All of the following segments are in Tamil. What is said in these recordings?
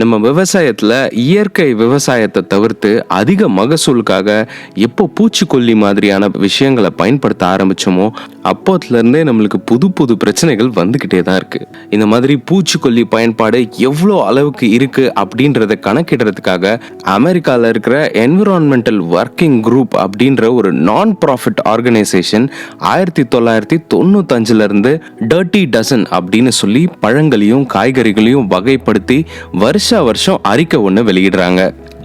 நம்ம விவசாயத்துல இயற்கை விவசாயத்தை தவிர்த்து அதிக மகசூலுக்காக எப்போ பூச்சிக்கொல்லி மாதிரியான விஷயங்களை பயன்படுத்த ஆரம்பிச்சோமோ அப்போத்துல இருந்தே நம்மளுக்கு புது புது பிரச்சனைகள் வந்துகிட்டே தான் இருக்கு. இந்த மாதிரி பூச்சிக்கொல்லி பயன்பாடு எவ்வளோ அளவுக்கு இருக்கு அப்படின்றத கணக்கிடுறதுக்காக அமெரிக்கால இருக்கிற என்விரான்மெண்டல் ஒர்க்கிங் குரூப் அப்படின்ற ஒரு நான் ப்ராஃபிட் ஆர்கனைசேஷன் 1995 இருந்து டர்ட்டி டசன் அப்படின்னு சொல்லி பழங்களையும் காய்கறிகளையும் வகைப்படுத்தி வருஷம் அறிக்கை ஒன்று வெளியிடுறாங்க.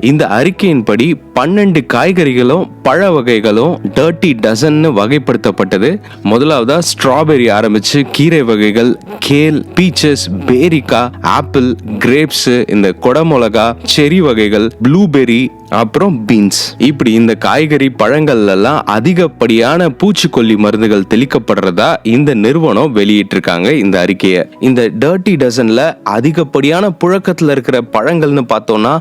இந்த அறிக்கையின்படி 12 காய்கறிகளும் பழ வகைகளும் டர்ட்டி டசன்னு வகைப்படுத்தப்பட்டது. முதலாவதா ஸ்ட்ராபெரி ஆரம்பிச்சு கீரை வகைகள், கேல், பீச்சஸ், பேரிக்கா, ஆப்பிள், கிரேப்ஸ், இந்த கொடமிளகா, செரி வகைகள், ப்ளூபெரி, அப்புறம் பீன்ஸ். இப்படி இந்த காய்கறி பழங்கள் எல்லாம் அதிகப்படியான பூச்சிக்கொல்லி மருந்துகள் தெளிக்கப்படுறதா இந்த நிறுவனம் வெளியிட்டிருக்காங்க இந்த அறிக்கையை. இந்த டர்ட்டி டசன்ல அதிகப்படியான புழக்கத்துல இருக்கிற பழங்கள்னு பார்த்தோம்னா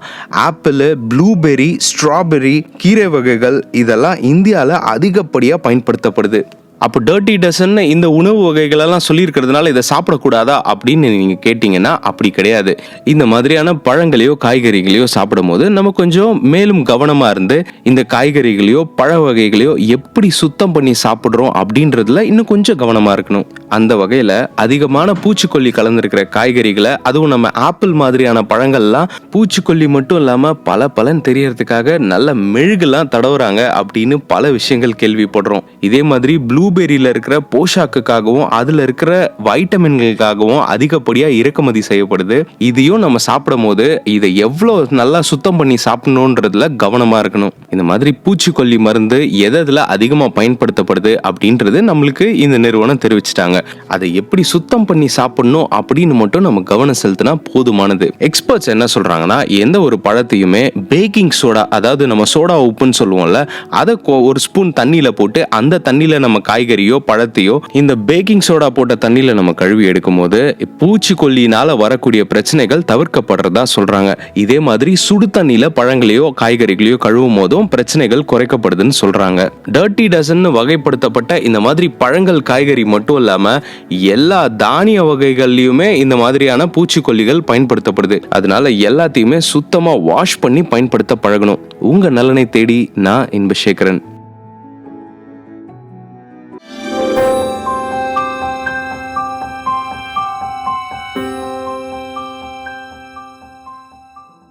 ஆப்பிள், ப்ளூபெரி, ஸ்ட்ராபெரி, கீரை வகைகள் இதெல்லாம் இந்தியாவில் அதிகப்படியாக பயன்படுத்தப்படுது. அப்போ டர்ட்டி டசன் இந்த உணவு வகைகளெல்லாம் சொல்லியிருக்கிறதுனால இதை சாப்பிடக்கூடாதா அப்படின்னு நீங்கள் கேட்டிங்கன்னா அப்படி கிடையாது. இந்த மாதிரியான பழங்களையோ காய்கறிகளையோ சாப்பிடும் போது நம்ம கொஞ்சம் மேலும் கவனமாக இருந்து இந்த காய்கறிகளையோ பழ வகைகளையோ எப்படி சுத்தம் பண்ணி சாப்பிட்றோம் அப்படின்றதுல இன்னும் கொஞ்சம் கவனமாக இருக்கணும். அந்த வகையில் அதிகமான பூச்சிக்கொல்லி கலந்துருக்கிற காய்கறிகளை, அதுவும் நம்ம ஆப்பிள் மாதிரியான பழங்கள்லாம் பூச்சிக்கொல்லி மட்டும் இல்லாமல் பலன் தெரியறதுக்காக நல்ல மெழுகுலாம் தடவுறாங்க அப்படின்னு பல விஷயங்கள் கேள்விப்படுறோம். இதே மாதிரி ப்ளூபெரியில இருக்கிற போஷாக்குக்காகவும் அதுல இருக்கிற வைட்டமின்களுக்காகவும் அதிகப்படியா இறக்குமதி செய்யப்படுது. இதையும் நம்ம சாப்பிடும் போது இதை எவ்வளவு நல்லா சுத்தம் பண்ணி சாப்பிடணும்ன்றதுல கவனமா இருக்கணும். இந்த மாதிரி பூச்சிக்கொல்லி மருந்து எதுல அதிகமா பயன்படுத்தப்படுது அப்படின்றது நம்மளுக்கு இந்த நிறுவனம் தெரிவிச்சிட்டாங்க. அதை எப்படி சுத்தம் பண்ணி சாப்பிடணும் அப்படின்னு மட்டும் நம்ம கவனம் செலுத்தினா போதுமானது. எக்ஸ்பர்ட்ஸ் என்ன சொல்றாங்கன்னா, எந்த ஒரு பழத்தையுமே பேக்கிங் சோடா, அதாவது நம்ம சோடா உப்புன்னு சொல்லுவோம்ல, அதை ஒரு ஸ்பூன் தண்ணியில போட்டு அந்த தண்ணியில நம்ம காய்கறியோ பழத்தையோ இந்த பேக்கிங் சோடா போட்ட தண்ணியில நம்ம கழுவி எடுக்கும் போது பூச்சிக்கொல்லினால வரக்கூடிய பிரச்சனைகள் தவிர்க்கப்படுறதா சொல்றாங்க. இதே மாதிரி சுடு தண்ணியில பழங்களையோ காய்கறிகளையோ கழுவும் போதும் பிரச்சனைகள் குறைக்கப்படுதுன்னு சொல்றாங்க. டர்ட்டி டசன் வகைப்படுத்தப்பட்ட இந்த மாதிரி பழங்கள் காய்கறி மட்டும் இல்லாம எல்லா தானிய வகைகள்லயுமே இந்த மாதிரியான பூச்சிக்கொல்லிகள் பயன்படுத்தப்படுது. அதனால எல்லாத்தையுமே சுத்தமா வாஷ் பண்ணி பயன்படுத்த பழகணும். உங்க நலனை தேடி நான் இன்பசேகரன்.